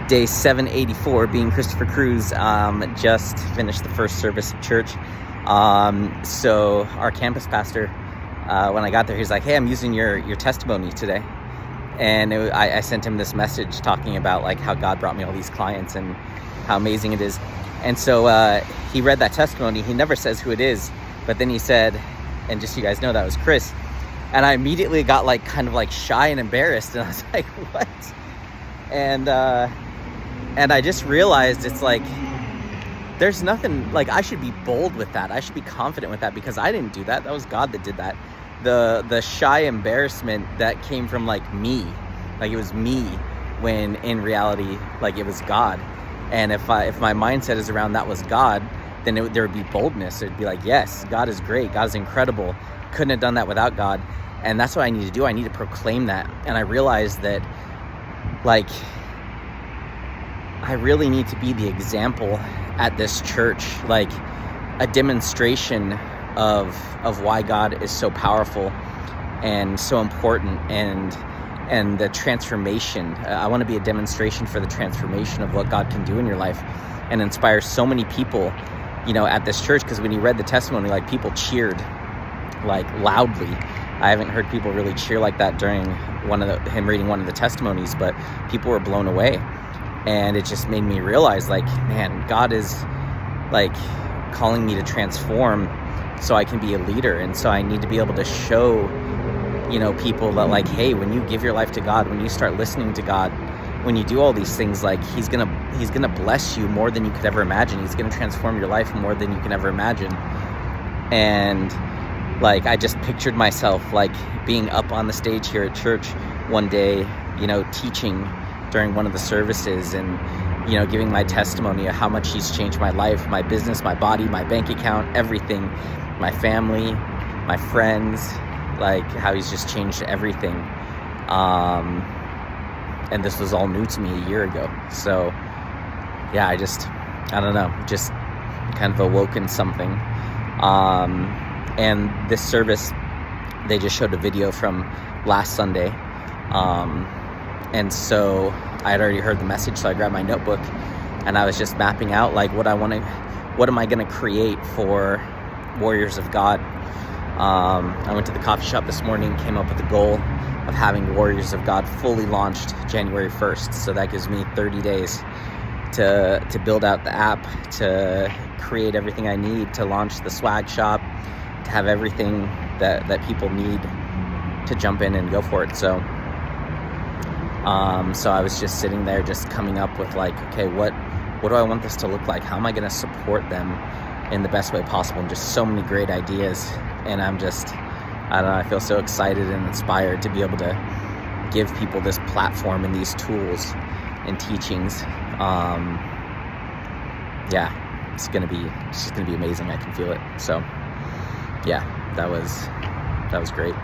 day 784, being Christopher Cruz. Just finished the first service of church. So our campus pastor, when I got there, he's like, "Hey, I'm using your testimony today." And I sent him this message talking about like how God brought me all these clients and how amazing it is. And so he read that testimony. He never says who it is, but then he said, and just so you guys know, that was Chris. And I immediately got like kind of like shy and embarrassed, and I was like, "What?" And I just realized it's like there's nothing, like I should be bold with that. I should be confident with that because I didn't do that. That was God that did that. The shy embarrassment that came from like me, like it was me, when in reality, like it was God. And if my mindset is around that was God, then there would be boldness. It'd be like, yes, God is great. God is incredible. Couldn't have done that without God. And that's what I need to do. I need to proclaim that. And I realized that like I really need to be the example at this church, like a demonstration of why God is so powerful and so important, and the transformation. I want to be a demonstration for the transformation of what God can do in your life and inspire so many people, at this church. Because when you read the testimony, like people cheered like loudly. I haven't heard people really cheer like that during him reading one of the testimonies, but people were blown away. And it just made me realize, like, man, God is like calling me to transform so I can be a leader. And so I need to be able to show, people that like, hey, when you give your life to God, when you start listening to God, when you do all these things, like he's gonna bless you more than you could ever imagine. He's gonna transform your life more than you can ever imagine. And like, I just pictured myself like being up on the stage here at church one day, teaching during one of the services and, giving my testimony of how much he's changed my life, my business, my body, my bank account, everything, my family, my friends, like how he's just changed everything. And this was all new to me a year ago. So yeah, I don't know, just kind of awoken something. And this service, they just showed a video from last Sunday. And so I had already heard the message, so I grabbed my notebook and I was just mapping out like what am I going to create for Warriors of God. I went to the coffee shop this morning, came up with the goal of having Warriors of God fully launched January 1st. So that gives me 30 days to build out the app, to create everything I need, to launch the swag shop, to have everything that people need to jump in and go for it. So I was just sitting there just coming up with like, okay, what do I want this to look like? How am I going to support them in the best way possible? And just so many great ideas. And I don't know, I feel so excited and inspired to be able to give people this platform and these tools and teachings. It's just going to be amazing. I can feel it. So yeah, that was great.